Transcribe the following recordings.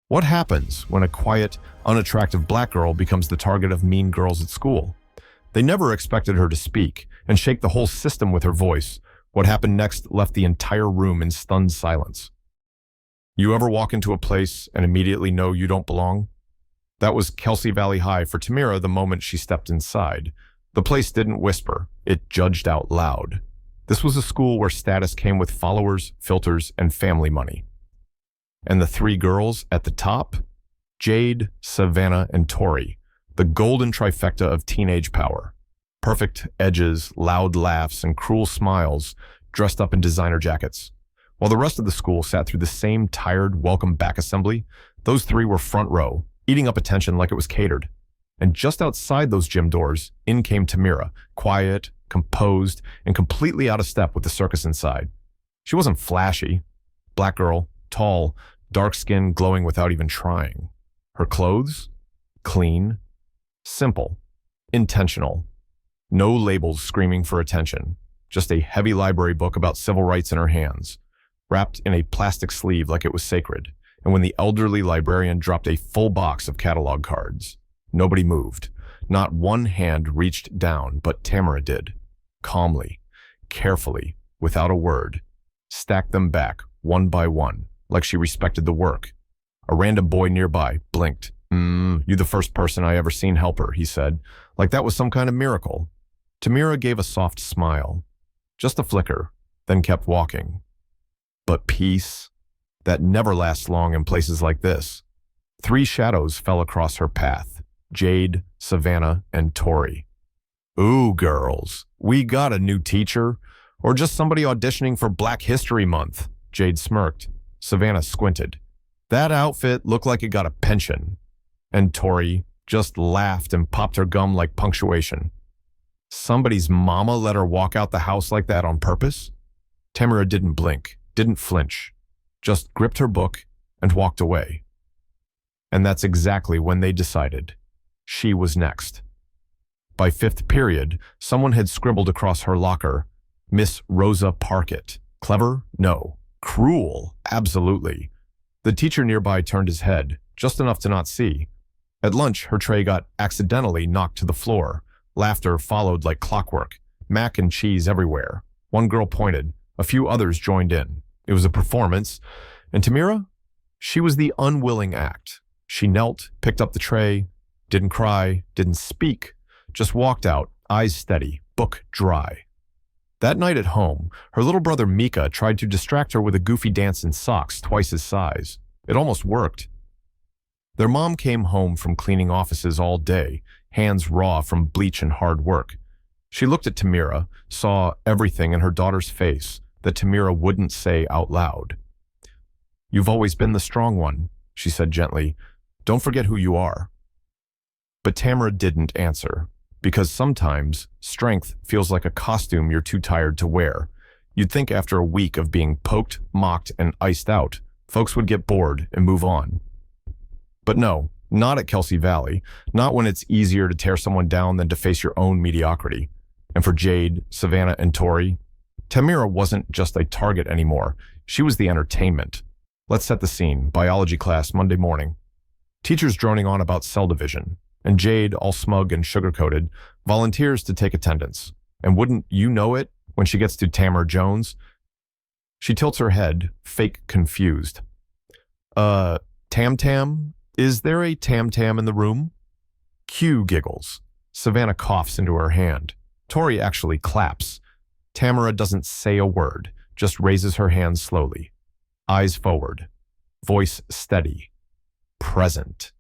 What happens when a quiet, unattractive black girl becomes the target of mean girls at school? They never expected her to speak and shake the whole system with her voice. What happened next left the entire room in stunned silence. You ever walk into a place and immediately know you don't belong? That was Kelsey Valley High for Tamira the moment she stepped inside. The place didn't whisper, it judged out loud. This was a school where status came with followers, filters, and family money. And the three girls at the top? Jade, Savannah, and Tori, the golden trifecta of teenage power. Perfect edges, loud laughs, and cruel smiles, dressed up in designer jackets. While the rest of the school sat through the same tired welcome back assembly, those three were front row, eating up attention like it was catered. And just outside those gym doors, in came Tamira, quiet, composed, and completely out of step with the circus inside. She wasn't flashy. Black girl, tall, dark skin, glowing without even trying. Her clothes? Clean, simple, intentional. No labels screaming for attention. Just a heavy library book about civil rights in her hands, wrapped in a plastic sleeve like it was sacred. And when the elderly librarian dropped a full box of catalog cards, nobody moved. Not one hand reached down, but Tamara did. Calmly, carefully, without a word, stacked them back, one by one, like she respected the work. A random boy nearby blinked. You the first person I ever seen help her, he said, like that was some kind of miracle. Tamira gave a soft smile, just a flicker, then kept walking. But peace, that never lasts long in places like this. Three shadows fell across her path, Jade, Savannah, and Tori. Ooh, girls, we got a new teacher, or just somebody auditioning for Black History Month, Jade smirked. Savannah squinted. That outfit looked like it got a pension. And Tori just laughed and popped her gum like punctuation. Somebody's mama let her walk out the house like that on purpose? Tamara didn't blink, didn't flinch, just gripped her book and walked away. And that's exactly when they decided she was next. By fifth period, someone had scribbled across her locker, Miss Rosa Parkett. Clever? No. Cruel? Absolutely. The teacher nearby turned his head, just enough to not see. At lunch, her tray got accidentally knocked to the floor. Laughter followed like clockwork. Mac and cheese everywhere. One girl pointed. A few others joined in. It was a performance. And Tamira? She was the unwilling act. She knelt, picked up the tray, didn't cry, didn't speak, just walked out, eyes steady, book dry. That night at home, her little brother Mika tried to distract her with a goofy dance in socks twice his size. It almost worked. Their mom came home from cleaning offices all day, hands raw from bleach and hard work. She looked at Tamira, saw everything in her daughter's face that Tamira wouldn't say out loud. You've always been the strong one, she said gently. Don't forget who you are. But Tamara didn't answer, because sometimes strength feels like a costume you're too tired to wear. You'd think after a week of being poked, mocked, and iced out, folks would get bored and move on. But no, not at Kelsey Valley, not when it's easier to tear someone down than to face your own mediocrity. And for Jade, Savannah, and Tori, Tamira wasn't just a target anymore. She was the entertainment. Let's set the scene. Biology class, Monday morning. Teachers droning on about cell division, and Jade, all smug and sugar-coated, volunteers to take attendance. And wouldn't you know it, when she gets to Tamara Jones? She tilts her head, fake confused. Tam-Tam? Is there a Tam-Tam in the room? Q giggles. Savannah coughs into her hand. Tori actually claps. Tamara doesn't say a word, just raises her hand slowly. Eyes forward. Voice steady. Present.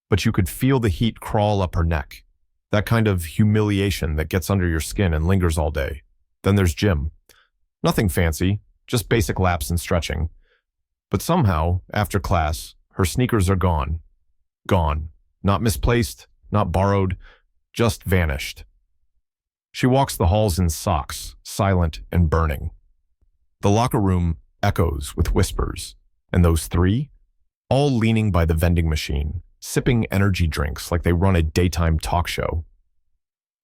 But you could feel the heat crawl up her neck. That kind of humiliation that gets under your skin and lingers all day. Then there's gym. Nothing fancy, just basic laps and stretching. But somehow, after class, her sneakers are gone. Gone. Not misplaced, not borrowed, just vanished. She walks the halls in socks, silent and burning. The locker room echoes with whispers, and those three, all leaning by the vending machine, sipping energy drinks like they run a daytime talk show.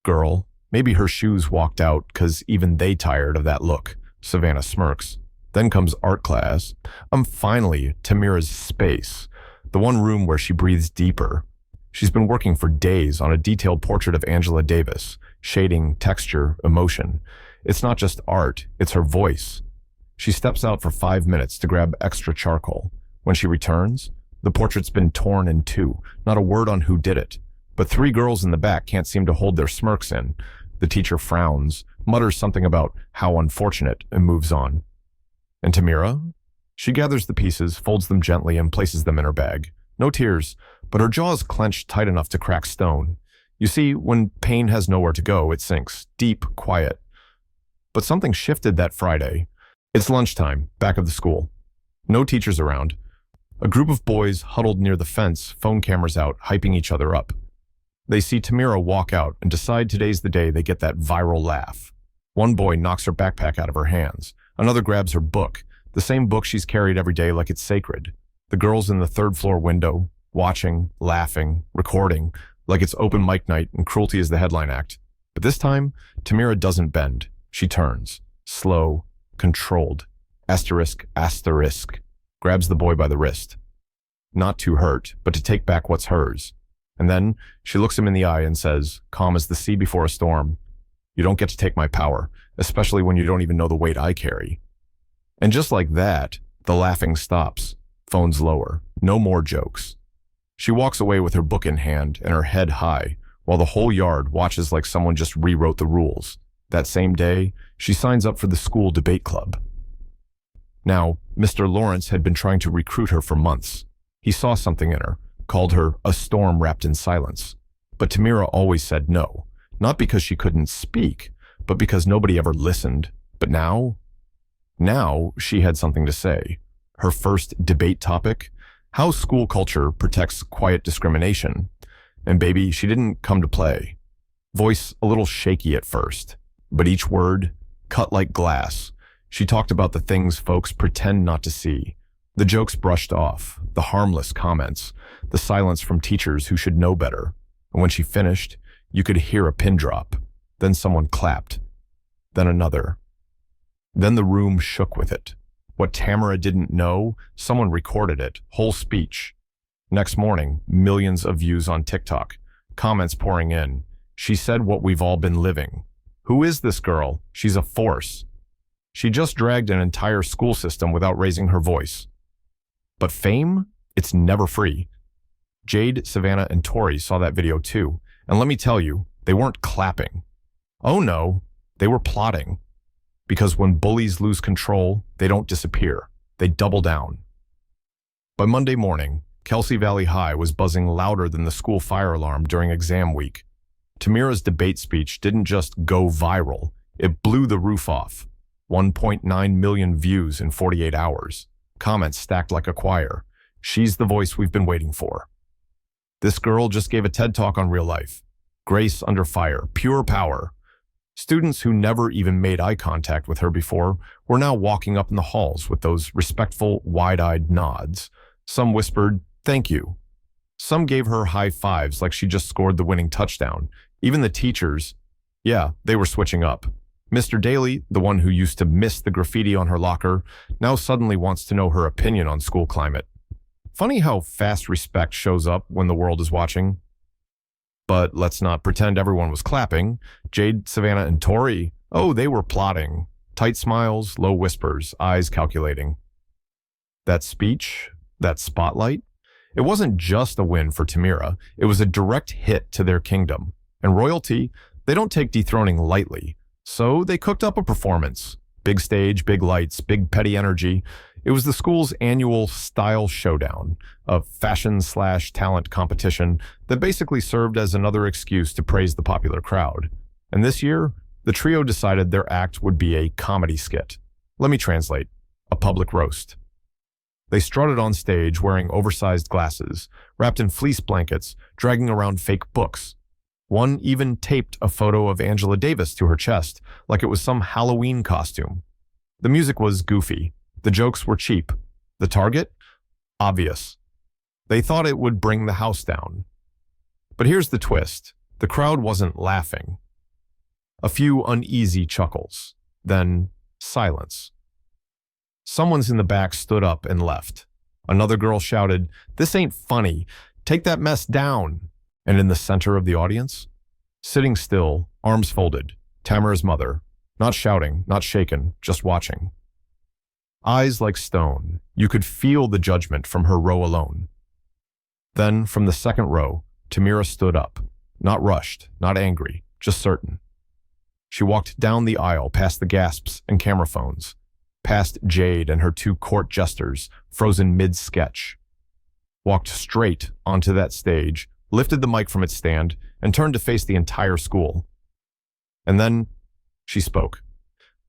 Girl, maybe her shoes walked out 'cause even they tired of that look, Savannah smirks. Then comes art class. Finally, Tamira's space. the one room where she breathes deeper. She's been working for days on a detailed portrait of Angela Davis, shading, texture, emotion. It's not just art, it's her voice. She steps out for 5 minutes to grab extra charcoal. When she returns, the portrait's been torn in two, not a word on who did it. But 3 girls in the back can't seem to hold their smirks in. The teacher frowns, mutters something about how unfortunate, and moves on. And Tamira? She gathers the pieces, folds them gently, and places them in her bag. No tears, but her jaws clenched tight enough to crack stone. You see, when pain has nowhere to go, it sinks, deep, quiet. But something shifted that Friday. It's lunchtime, back of the school. No teachers around. A group of boys huddled near the fence, phone cameras out, hyping each other up. They see Tamira walk out and decide today's the day they get that viral laugh. One boy knocks her backpack out of her hands. Another grabs her book, the same book she's carried every day like it's sacred. The girls in the 3rd floor window, watching, laughing, recording, like it's open mic night and cruelty is the headline act. But this time, Tamira doesn't bend. She turns, slow, controlled, asterisk, grabs the boy by the wrist. Not to hurt, but to take back what's hers. And then she looks him in the eye and says, calm as the sea before a storm, "You don't get to take my power, especially when you don't even know the weight I carry." And just like that, the laughing stops. Phones lower. No more jokes. She walks away with her book in hand and her head high, while the whole yard watches like someone just rewrote the rules. That same day, she signs up for the school debate club. Now, Mr. Lawrence had been trying to recruit her for months. He saw something in her, called her a storm wrapped in silence. But Tamira always said no, not because she couldn't speak, but because nobody ever listened. But now she had something to say. Her first debate topic, how school culture protects quiet discrimination. And baby, she didn't come to play. Voice a little shaky at first, but each word cut like glass. She talked about the things folks pretend not to see. The jokes brushed off, the harmless comments, the silence from teachers who should know better. And when she finished, you could hear a pin drop. Then someone clapped. Then another. Then the room shook with it. What Tamara didn't know, someone recorded it, whole speech. Next morning, millions of views on TikTok, comments pouring in. She said what we've all been living. Who is this girl? She's a force. She just dragged an entire school system without raising her voice. But fame? It's never free. Jade, Savannah, and Tori saw that video too, and let me tell you, they weren't clapping. Oh no, they were plotting. Because when bullies lose control, they don't disappear. They double down. By Monday morning, Kelsey Valley High was buzzing louder than the school fire alarm during exam week. Tamira's debate speech didn't just go viral, it blew the roof off. 1.9 million views in 48 hours. Comments stacked like a choir. She's the voice we've been waiting for. This girl just gave a TED Talk on real life. Grace under fire, pure power. Students who never even made eye contact with her before were now walking up in the halls with those respectful, wide-eyed nods. Some whispered, "Thank you." Some gave her high fives like she just scored the winning touchdown. Even the teachers, yeah, they were switching up. Mr. Daly, the one who used to miss the graffiti on her locker, now suddenly wants to know her opinion on school climate. Funny how fast respect shows up when the world is watching. But let's not pretend everyone was clapping. Jade, Savannah, and Tori, oh, they were plotting. Tight smiles, low whispers, eyes calculating. That speech, that spotlight, it wasn't just a win for Tamira. It was a direct hit to their kingdom. And royalty, they don't take dethroning lightly. So they cooked up a performance. Big stage, big lights, big petty energy. It was the school's annual style showdown, a fashion/talent competition that basically served as another excuse to praise the popular crowd. And this year, the trio decided their act would be a comedy skit. Let me translate. A public roast. They strutted on stage wearing oversized glasses, wrapped in fleece blankets, dragging around fake books. One even taped a photo of Angela Davis to her chest, like it was some Halloween costume. The music was goofy. The jokes were cheap. The target? Obvious. They thought it would bring the house down. But here's the twist. The crowd wasn't laughing. A few uneasy chuckles. Then silence. Someone's in the back stood up and left. Another girl shouted, "This ain't funny. Take that mess down." And in the center of the audience, sitting still, arms folded, Tamara's mother, not shouting, not shaken, just watching. Eyes like stone, you could feel the judgment from her row alone. Then, from the second row, Tamara stood up, not rushed, not angry, just certain. She walked down the aisle past the gasps and camera phones, past Jade and her two court jesters, frozen mid-sketch. Walked straight onto that stage, lifted the mic from its stand, and turned to face the entire school. And then she spoke.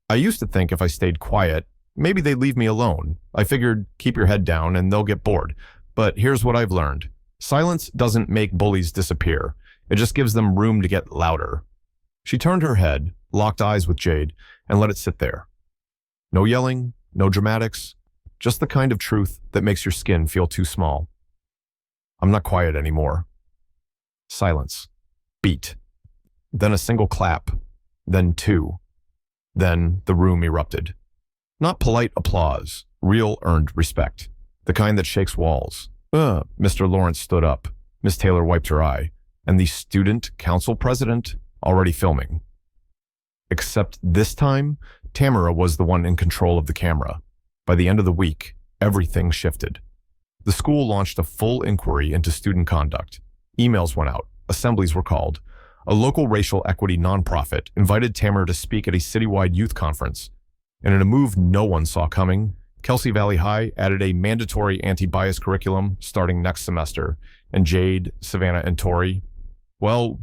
"I used to think if I stayed quiet, maybe they'd leave me alone. I figured, keep your head down and they'll get bored. But here's what I've learned. Silence doesn't make bullies disappear. It just gives them room to get louder." She turned her head, locked eyes with Jade, and let it sit there. No yelling, no dramatics, just the kind of truth that makes your skin feel too small. "I'm not quiet anymore." Silence. Beat. Then a single clap. Then two. Then the room erupted. Not polite applause, real earned respect. The kind that shakes walls. Mr. Lawrence stood up. Miss Taylor wiped her eye. And the student council president already filming. Except this time, Tamara was the one in control of the camera. By the end of the week, everything shifted. The school launched a full inquiry into student conduct. Emails went out. Assemblies were called. A local racial equity nonprofit invited Tamara to speak at a citywide youth conference. And in a move no one saw coming, Kelsey Valley High added a mandatory anti-bias curriculum starting next semester, and Jade, Savannah, and Tori, well,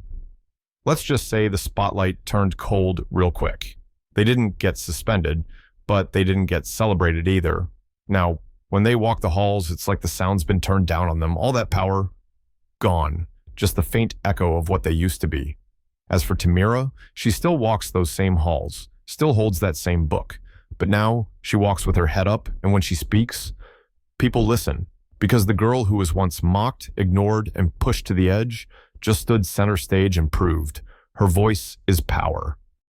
let's just say the spotlight turned cold real quick. They didn't get suspended, but they didn't get celebrated either. Now, when they walk the halls, it's like the sound's been turned down on them. All that power, gone. Just the faint echo of what they used to be. As for Tamara, she still walks those same halls, still holds that same book. But now, she walks with her head up, and when she speaks, people listen. Because the girl who was once mocked, ignored, and pushed to the edge just stood center stage and proved her voice is power.